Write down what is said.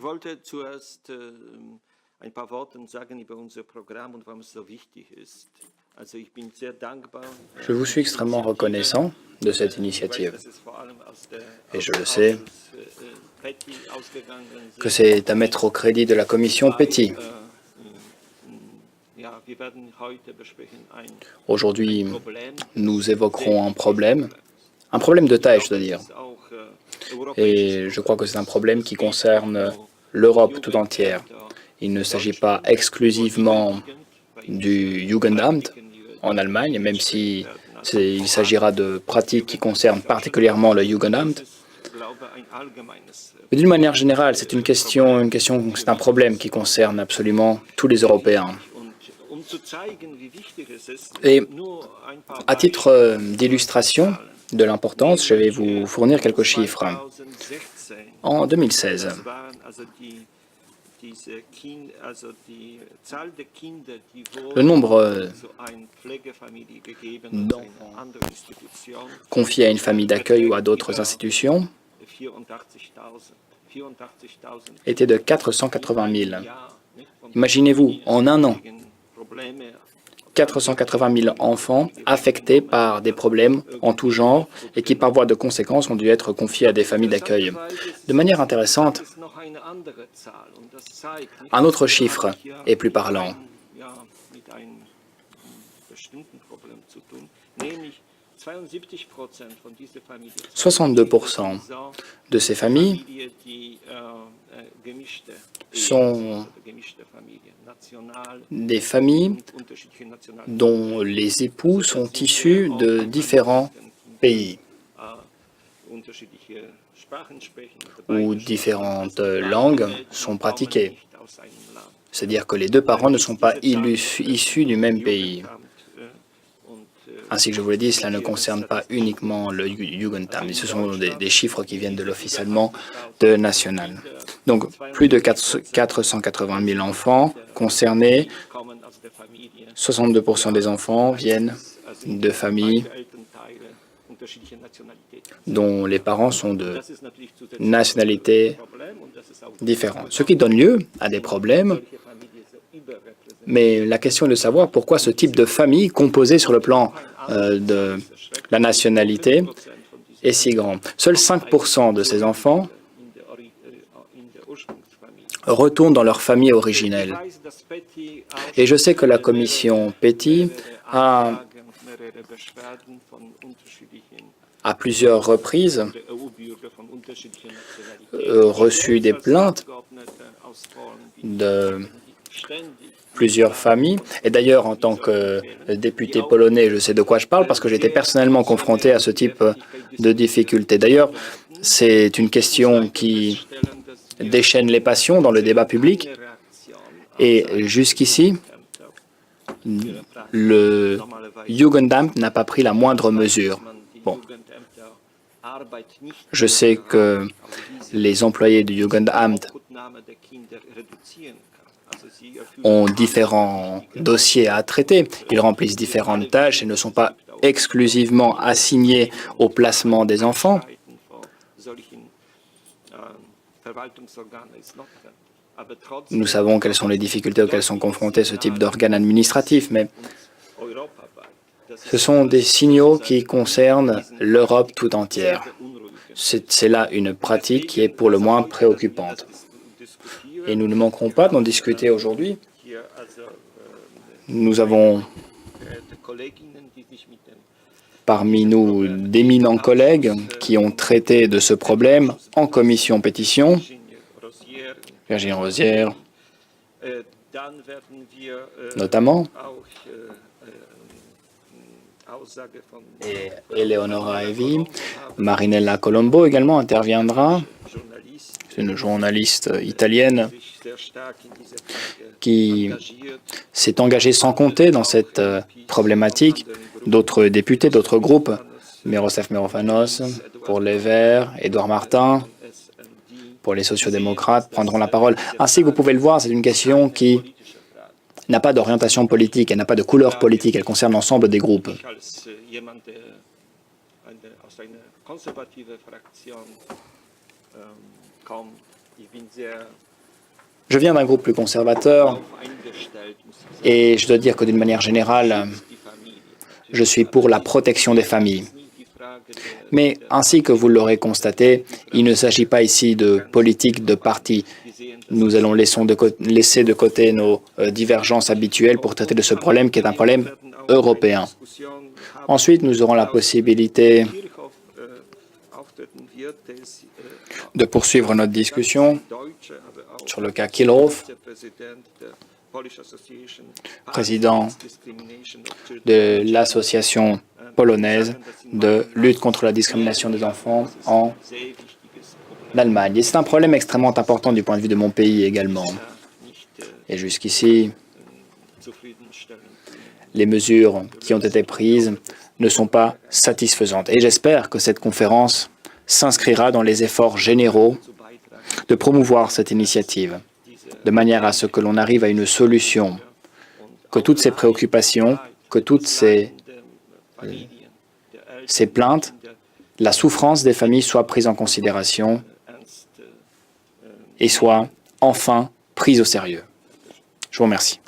Ich wollte zuerst ein paar Worte sagen über unser Programm und warum es so wichtig ist. Also ich bin sehr dankbar. Je vous suis extrêmement reconnaissant de cette initiative. Dass es vor allem aus der Et je le sais PETI ausgegangen que c'est à mettre au crédit de la commission PETI. Ja, wir werden heute besprechen ein Aujourd'hui, Problem. nous évoquerons un problème de taille, je dois dire. Et je crois que c'est un problème qui concerne l'Europe tout entière. Il ne s'agit pas exclusivement du Jugendamt en Allemagne, même si il s'agira de pratiques qui concernent particulièrement le Jugendamt. Mais d'une manière générale, c'est c'est un problème qui concerne absolument tous les Européens. Et à titre d'illustration de l'importance, je vais vous fournir quelques chiffres. En 2016, le nombre d'enfants confiés à une famille d'accueil ou à d'autres institutions était de 480 000. Imaginez-vous, en un an, 480 000 enfants affectés par des problèmes en tout genre et qui, par voie de conséquence, ont dû être confiés à des familles d'accueil. De manière intéressante, un autre chiffre est plus parlant. 62% de ces familles sont des familles dont les époux sont issus de différents pays où différentes langues sont pratiquées. C'est-à-dire que les deux parents ne sont pas issus du même pays. Ainsi que je vous l'ai dit, cela ne concerne pas uniquement le Jugendamt. Ce sont des chiffres qui viennent de l'Office allemand de national. Donc, plus de 480 000 enfants concernés. 62% des enfants viennent de familles dont les parents sont de nationalités différentes. Ce qui donne lieu à des problèmes. Mais la question est de savoir pourquoi ce type de famille, composée sur le plan de la nationalité, est si grand. Seuls 5% de ces enfants retournent dans leur famille originelle. Et je sais que la commission PETI a, à plusieurs reprises, reçu des plaintes de plusieurs familles. Et d'ailleurs, en tant que député polonais, je sais de quoi je parle parce que j'étais personnellement confronté à ce type de difficultés. D'ailleurs, c'est une question qui déchaîne les passions dans le débat public. Et jusqu'ici, le Jugendamt n'a pas pris la moindre mesure. Bon. Je sais que les employés du Jugendamt ont différents dossiers à traiter. Ils remplissent différentes tâches et ne sont pas exclusivement assignés au placement des enfants. Nous savons quelles sont les difficultés auxquelles sont confrontés ce type d'organes administratifs, mais ce sont des signaux qui concernent l'Europe tout entière. C'est là une pratique qui est pour le moins préoccupante. Et nous ne manquerons pas d'en discuter aujourd'hui. Nous avons parmi nous d'éminents collègues qui ont traité de ce problème en commission pétition. Virginie Rosière, notamment, et Eleonora Evi. Marinella Colombo également interviendra. C'est une journaliste italienne qui s'est engagée sans compter dans cette problématique. D'autres députés, d'autres groupes, Miroslav Mirofanos pour les Verts, Édouard Martin pour les sociodémocrates, prendront la parole. Ainsi que vous pouvez le voir, c'est une question qui n'a pas d'orientation politique, elle n'a pas de couleur politique, elle concerne l'ensemble des groupes. Je viens d'un groupe plus conservateur et je dois dire que d'une manière générale, je suis pour la protection des familles. Mais ainsi que vous l'aurez constaté, il ne s'agit pas ici de politique de parti. Nous allons laisser de côté nos divergences habituelles pour traiter de ce problème qui est un problème européen. Ensuite, nous aurons la possibilité de poursuivre notre discussion sur le cas Kielhoff, président de l'association polonaise de lutte contre la discrimination des enfants en Allemagne. Et c'est un problème extrêmement important du point de vue de mon pays également. Et jusqu'ici, les mesures qui ont été prises ne sont pas satisfaisantes. Et j'espère que cette conférence s'inscrira dans les efforts généraux de promouvoir cette initiative, de manière à ce que l'on arrive à une solution, que toutes ces préoccupations, que toutes ces plaintes, la souffrance des familles soient prises en considération et soient enfin prises au sérieux. Je vous remercie.